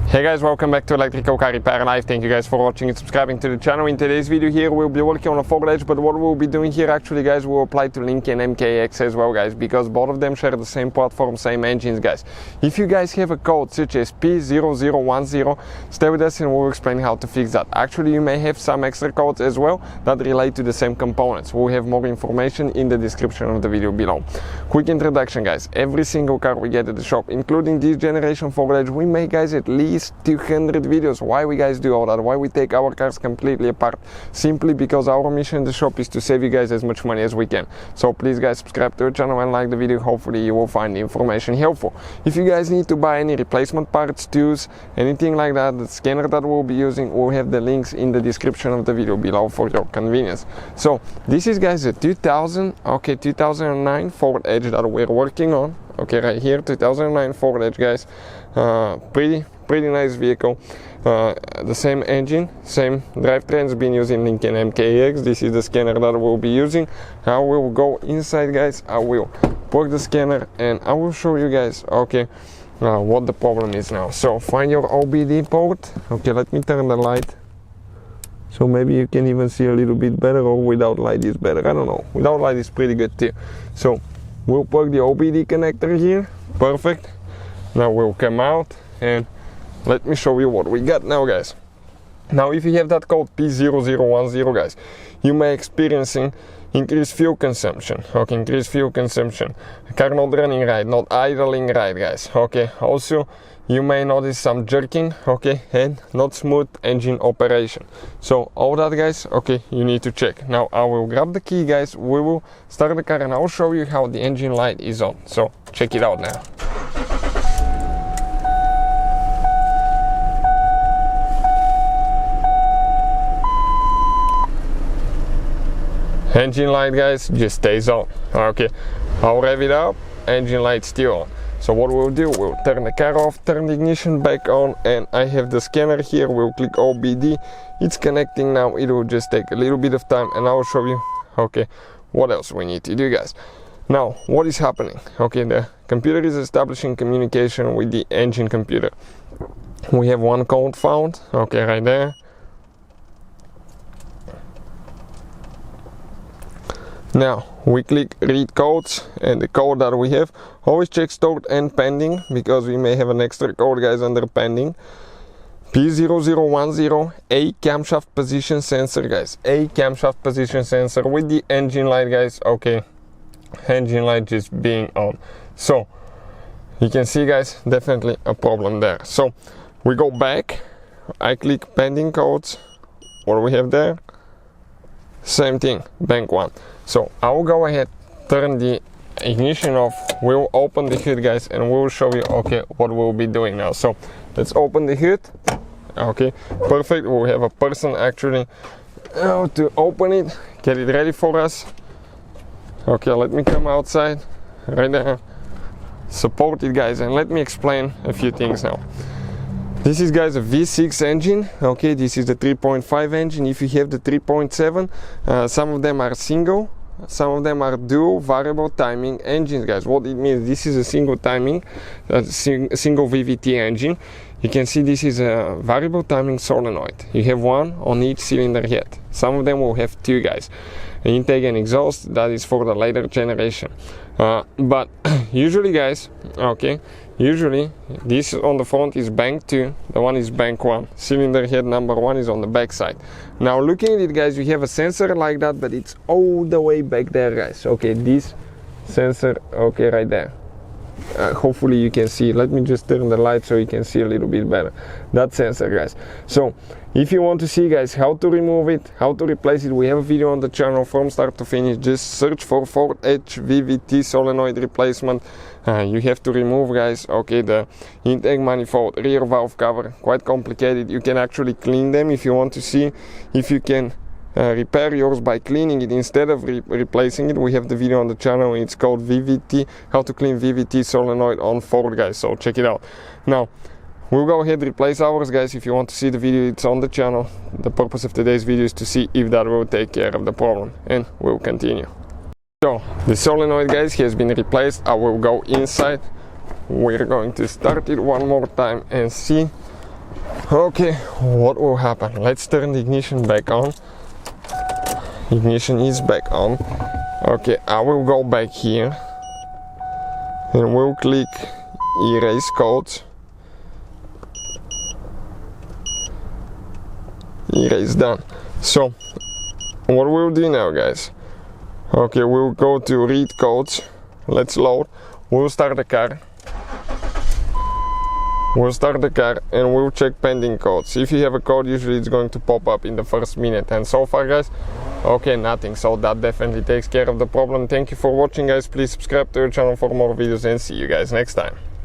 Hey guys, welcome back to Electrical Car Repair Live. Thank you guys for watching and subscribing to the channel. In today's video here we'll be working on a Ford Edge, but what we'll be doing here actually guys, we'll apply to Lincoln MKX as well guys, because both of them share the same platform, same engines guys. If you guys have a code such as P0010, stay with us and we'll explain how to fix that. Actually you may have some extra codes as well that relate to the same components. We'll have more information in the description of the video below. Quick introduction guys, every single car we get at the shop, including this generation Ford Edge, we make guys at least 200 videos. Why we guys do all that? Why we take our cars completely apart? Simply because our mission in the shop is to save you guys as much money as we can. So please guys, subscribe to the channel and like the video. Hopefully you will find the information helpful. If you guys need to buy any replacement parts, tools, anything like that, the scanner that we'll be using, we'll have the links in the description of the video below for your convenience. So this is guys a 2009 Ford Edge that we're working on. Okay, right here, 2009 Ford Edge guys. Pretty nice vehicle. The same engine, same drivetrains been using Lincoln MKX. This is the scanner that we'll be using. I will go inside guys, I will plug the scanner and I will show you guys what the problem is now. So find your OBD port. Okay, let me turn the light so maybe you can even see a little bit better, or without light is better, I don't know. Without light is pretty good too. So we'll plug the OBD connector here. Perfect. Now we'll come out and let me show you what we got now guys. Now if you have that code P0010 guys, you may experiencing increased fuel consumption. Okay, increased fuel consumption. Car not running right, not idling right guys. Okay, also you may notice some jerking, okay, and not smooth engine operation. So all that guys, okay, you need to check. Now I will grab the key guys, we will start the car and I'll show you how the engine light is on. So check it out now. Engine light guys just stays on. Okay, I'll rev it up, engine light still on. So what we'll do, we'll turn the car off, turn the ignition back on, and I have the scanner here. We'll click OBD, it's connecting now. It will just take a little bit of time and I'll show you okay what else we need to do guys. Now what is happening? Okay, the computer is establishing communication with the engine computer. We have one code found, okay, right there. Now we click read codes, and the code that we have, always check stored and pending, because we may have an extra code guys under pending. P0010, a camshaft position sensor guys, a camshaft position sensor with the engine light guys. Okay, engine light just being on. So you can see guys, definitely a problem there. So we go back, I click pending codes. What do we have there? Same thing, bank one. So I will go ahead, turn the ignition off, we'll open the hood guys and we'll show you okay what we'll be doing now. So let's open the hood. Okay, perfect. We'll have a person actually to open it, get it ready for us. Okay, let me come outside right there, support it guys, and let me explain a few things now. This is guys a V6 engine. Okay, this is the 3.5 engine. If you have the 3.7, some of them are single, some of them are dual variable timing engines guys. What it means, this is a single timing, single VVT engine. You can see this is a variable timing solenoid. You have one on each cylinder head. Some of them will have two guys. Intake and exhaust, that is for the later generation. But usually guys, okay, usually this on the front is bank 2, the one is bank 1. Cylinder head number 1 is on the back side. Now looking at it guys, you have a sensor like that, but it's all the way back there guys. Okay, this sensor, okay, right there. Hopefully you can see. Let me just turn the light so you can see a little bit better. That sensor guys. So if you want to see guys how to remove it, how to replace it, we have a video on the channel from start to finish. Just search for Ford Edge VVT solenoid replacement. You have to remove guys, okay, the intake manifold, rear valve cover, quite complicated. You can actually clean them if you want to see if you can repair yours by cleaning it instead of replacing it. We have the video on the channel, it's called VVT, how to clean VVT solenoid on Ford guys, so check it out. Now we'll go ahead and replace ours guys. If you want to see the video, it's on the channel. The purpose of today's video is to see if that will take care of the problem, and we'll continue. So the solenoid guys has been replaced. I will go inside, we're going to start it one more time and see Okay, what will happen? Let's turn the ignition back on. Ignition is back on. Okay, I will go back here and we'll click erase codes. Erase done. So what we'll do now, guys, okay, we'll go to read codes. Let's load. We'll start the car. We'll start the car and we'll check pending codes. If you have a code, usually it's going to pop up in the first minute, and so far, guys, okay, nothing. So that definitely takes care of the problem. Thank you for watching, guys. Please subscribe to our channel for more videos and see you guys next time.